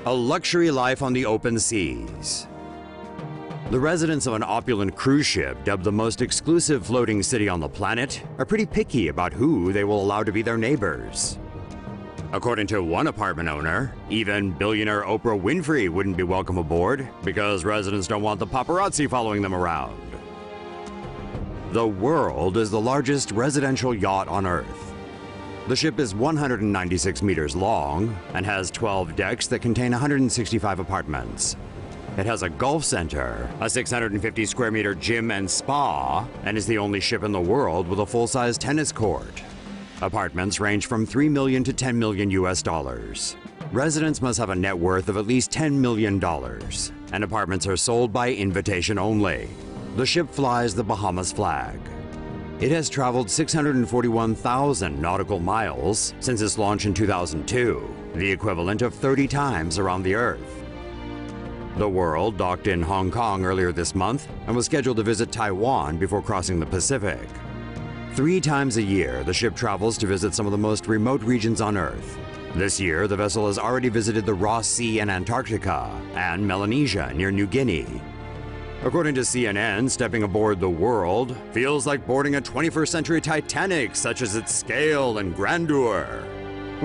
A luxury life on the open seas. The residents of an opulent cruise ship, dubbed the most exclusive floating city on the planet, are pretty picky about who they will allow to be their neighbors. According to one apartment owner, even billionaire Oprah Winfrey wouldn't be welcome aboard because residents don't want the paparazzi following them around. The World is the largest residential yacht on Earth. The ship is 196 meters long and has 12 decks that contain 165 apartments. It has a golf center, a 650 square meter gym and spa, and is the only ship in the world with a full-size tennis court. Apartments range from $3 million to $10 million US. Residents must have a net worth of at least $10 million, and apartments are sold by invitation only. The ship flies the Bahamas flag. It has traveled 641,000 nautical miles since its launch in 2002, the equivalent of 30 times around the Earth. The World docked in Hong Kong earlier this month and was scheduled to visit Taiwan before crossing the Pacific. 3 times a year, the ship travels to visit some of the most remote regions on Earth. This year, the vessel has already visited the Ross Sea in Antarctica and Melanesia near New Guinea. According to CNN, stepping aboard the World feels like boarding a 21st century Titanic, such as its scale and grandeur.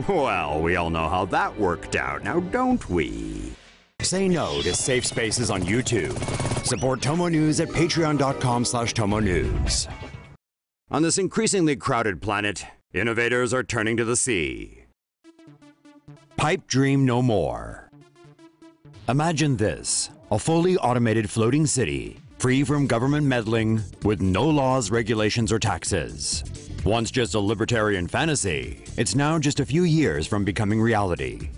Well, we all know how that worked out, now don't we? Say no to safe spaces on YouTube. Support Tomo News at patreon.com/Tomo News. On this increasingly crowded planet, innovators are turning to the sea. Pipe dream no more. Imagine this. A fully automated floating city, free from government meddling, with no laws, regulations, or taxes. Once just a libertarian fantasy, it's now just a few years from becoming reality.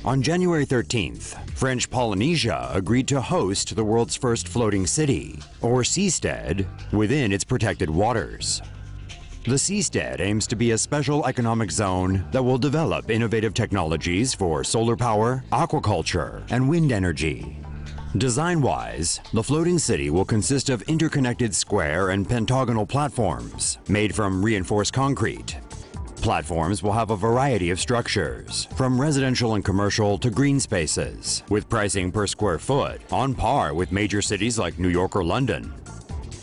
On January 13th, French Polynesia agreed to host the world's first floating city, or seastead, within its protected waters. The seastead aims to be a special economic zone that will develop innovative technologies for solar power, aquaculture, and wind energy. Design-wise, the floating city will consist of interconnected square and pentagonal platforms made from reinforced concrete. Platforms will have a variety of structures, from residential and commercial to green spaces, with pricing per square foot on par with major cities like New York or London.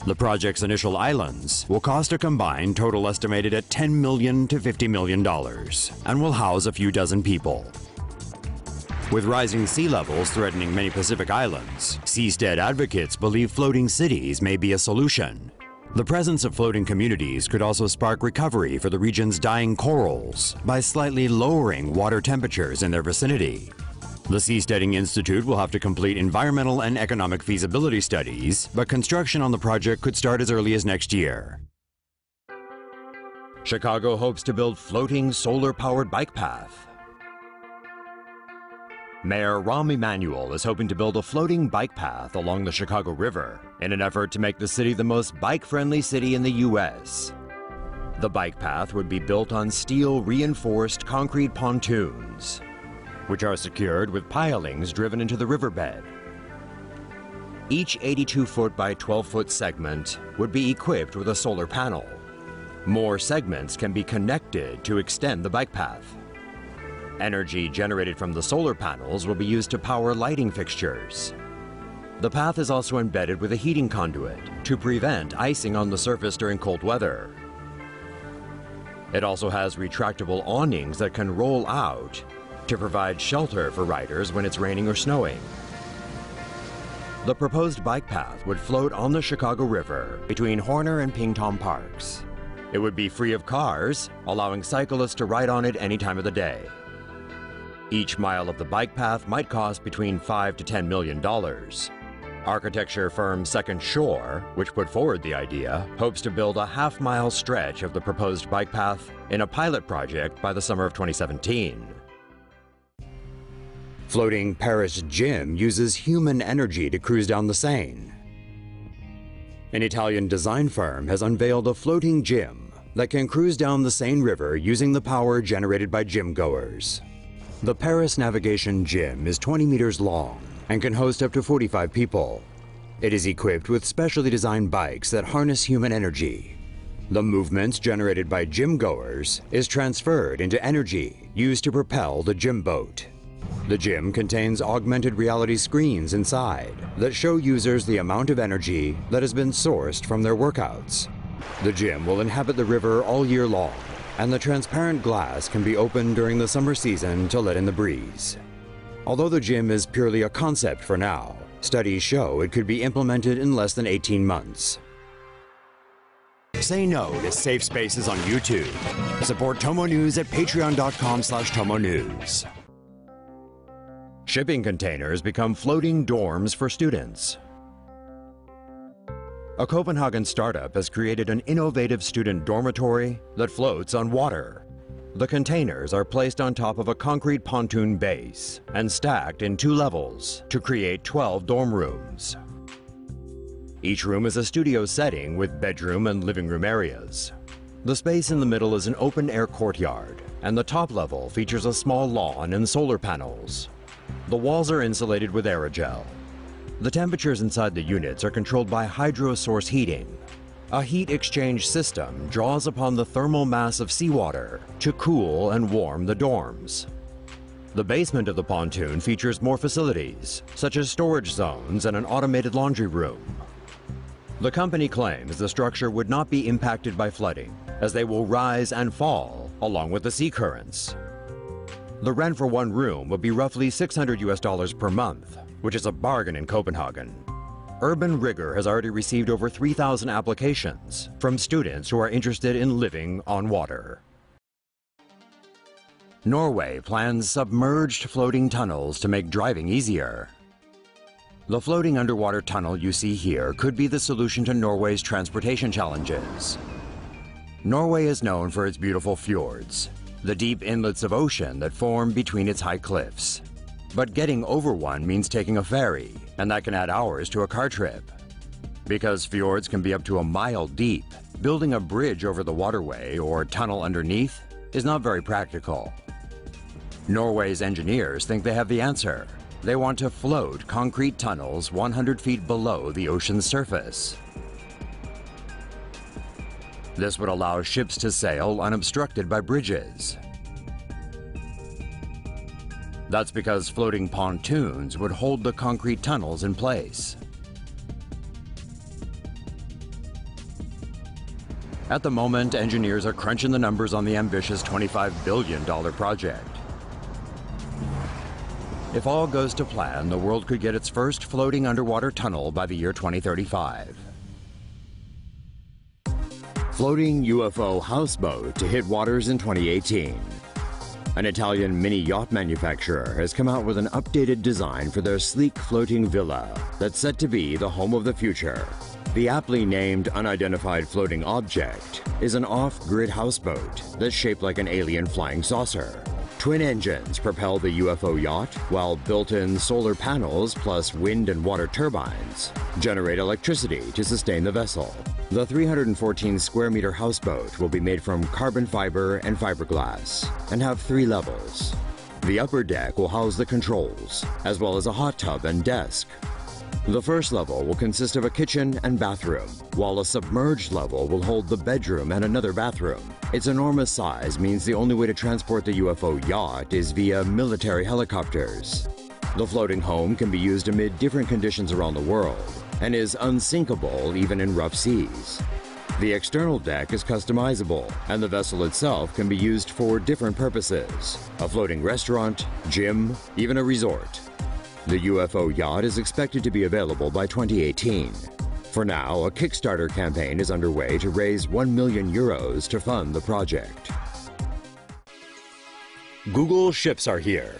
The project's initial islands will cost a combined total estimated at $10 million to $50 million and will house a few dozen people. With rising sea levels threatening many Pacific islands, seastead advocates believe floating cities may be a solution. The presence of floating communities could also spark recovery for the region's dying corals by slightly lowering water temperatures in their vicinity. The Seasteading Institute will have to complete environmental and economic feasibility studies, but construction on the project could start as early as next year. Chicago hopes to build floating solar-powered bike path. Mayor Rahm Emanuel is hoping to build a floating bike path along the Chicago River in an effort to make the city the most bike-friendly city in the U.S. The bike path would be built on steel-reinforced concrete pontoons, which are secured with pilings driven into the riverbed. Each 82-foot by 12-foot segment would be equipped with a solar panel. More segments can be connected to extend the bike path. Energy generated from the solar panels will be used to power lighting fixtures. The path is also embedded with a heating conduit to prevent icing on the surface during cold weather. It also has retractable awnings that can roll out to provide shelter for riders when it's raining or snowing. The proposed bike path would float on the Chicago River between Horner and Ping Tom parks. It would be free of cars, allowing cyclists to ride on it any time of the day. Each mile of the bike path might cost between $5 to $10 million. Architecture firm Second Shore, which put forward the idea, hopes to build a half-mile stretch of the proposed bike path in a pilot project by the summer of 2017. Floating Paris Gym uses human energy to cruise down the Seine. An Italian design firm has unveiled a floating gym that can cruise down the Seine River using the power generated by gym goers. The Paris Navigation Gym is 20 meters long and can host up to 45 people. It is equipped with specially designed bikes that harness human energy. The movements generated by gym goers is transferred into energy used to propel the gym boat. The gym contains augmented reality screens inside that show users the amount of energy that has been sourced from their workouts. The gym will inhabit the river all year long, and the transparent glass can be opened during the summer season to let in the breeze. Although the gym is purely a concept for now, studies show it could be implemented in less than 18 months. Say no to safe spaces on YouTube. Support Tomo News at patreon.com/Tomo News. Shipping containers become floating dorms for students. A Copenhagen startup has created an innovative student dormitory that floats on water. The containers are placed on top of a concrete pontoon base and stacked in 2 levels to create 12 dorm rooms. Each room is a studio setting with bedroom and living room areas. The space in the middle is an open-air courtyard, and the top level features a small lawn and solar panels. The walls are insulated with aerogel. The temperatures inside the units are controlled by hydro-source heating. A heat exchange system draws upon the thermal mass of seawater to cool and warm the dorms. The basement of the pontoon features more facilities, such as storage zones and an automated laundry room. The company claims the structure would not be impacted by flooding, as they will rise and fall along with the sea currents. The rent for 1 room would be roughly $600 per month, which is a bargain in Copenhagen. Urban Rigger has already received over 3,000 applications from students who are interested in living on water. Norway plans submerged floating tunnels to make driving easier. The floating underwater tunnel you see here could be the solution to Norway's transportation challenges. Norway is known for its beautiful fjords, the deep inlets of ocean that form between its high cliffs. But getting over one means taking a ferry, and that can add hours to a car trip. Because fjords can be up to a mile deep, building a bridge over the waterway or tunnel underneath is not very practical. Norway's engineers think they have the answer. They want to float concrete tunnels 100 feet below the ocean's surface. This would allow ships to sail unobstructed by bridges. That's because floating pontoons would hold the concrete tunnels in place. At the moment, engineers are crunching the numbers on the ambitious $25 billion project. If all goes to plan, the world could get its first floating underwater tunnel by the year 2035. Floating UFO houseboat to hit waters in 2018. An Italian mini yacht manufacturer has come out with an updated design for their sleek floating villa that's set to be the home of the future. The aptly named unidentified floating object is an off-grid houseboat that's shaped like an alien flying saucer. Twin engines propel the UFO yacht, while built-in solar panels plus wind and water turbines generate electricity to sustain the vessel. The 314 square meter houseboat will be made from carbon fiber and fiberglass and have 3 levels. The upper deck will house the controls, as well as a hot tub and desk. The first level will consist of a kitchen and bathroom, while a submerged level will hold the bedroom and another bathroom. Its enormous size means the only way to transport the UFO yacht is via military helicopters. The floating home can be used amid different conditions around the world and is unsinkable even in rough seas. The external deck is customizable, and the vessel itself can be used for different purposes: a floating restaurant, gym, even a resort. The UFO yacht is expected to be available by 2018. For now, a Kickstarter campaign is underway to raise €1 million to fund the project. Google ships are here.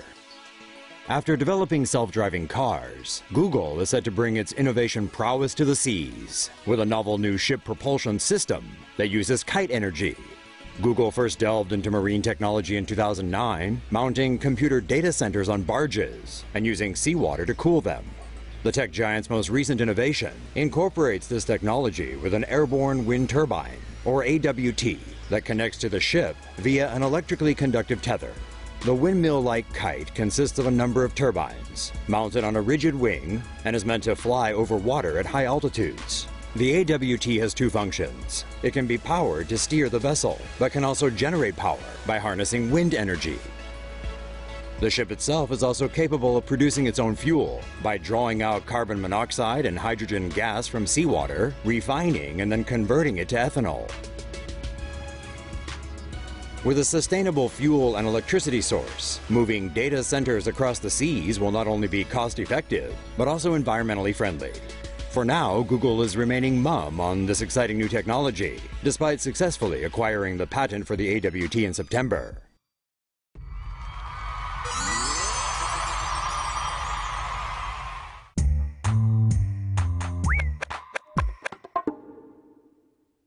After developing self-driving cars, Google is set to bring its innovation prowess to the seas with a novel new ship propulsion system that uses kite energy. Google first delved into marine technology in 2009, mounting computer data centers on barges and using seawater to cool them. The tech giant's most recent innovation incorporates this technology with an airborne wind turbine, or AWT, that connects to the ship via an electrically conductive tether. The windmill-like kite consists of a number of turbines, mounted on a rigid wing, and is meant to fly over water at high altitudes. The AWT has 2 functions. It can be powered to steer the vessel, but can also generate power by harnessing wind energy. The ship itself is also capable of producing its own fuel by drawing out carbon monoxide and hydrogen gas from seawater, refining, and then converting it to ethanol. With a sustainable fuel and electricity source, moving data centers across the seas will not only be cost-effective, but also environmentally friendly. For now, Google is remaining mum on this exciting new technology, despite successfully acquiring the patent for the AWT in September.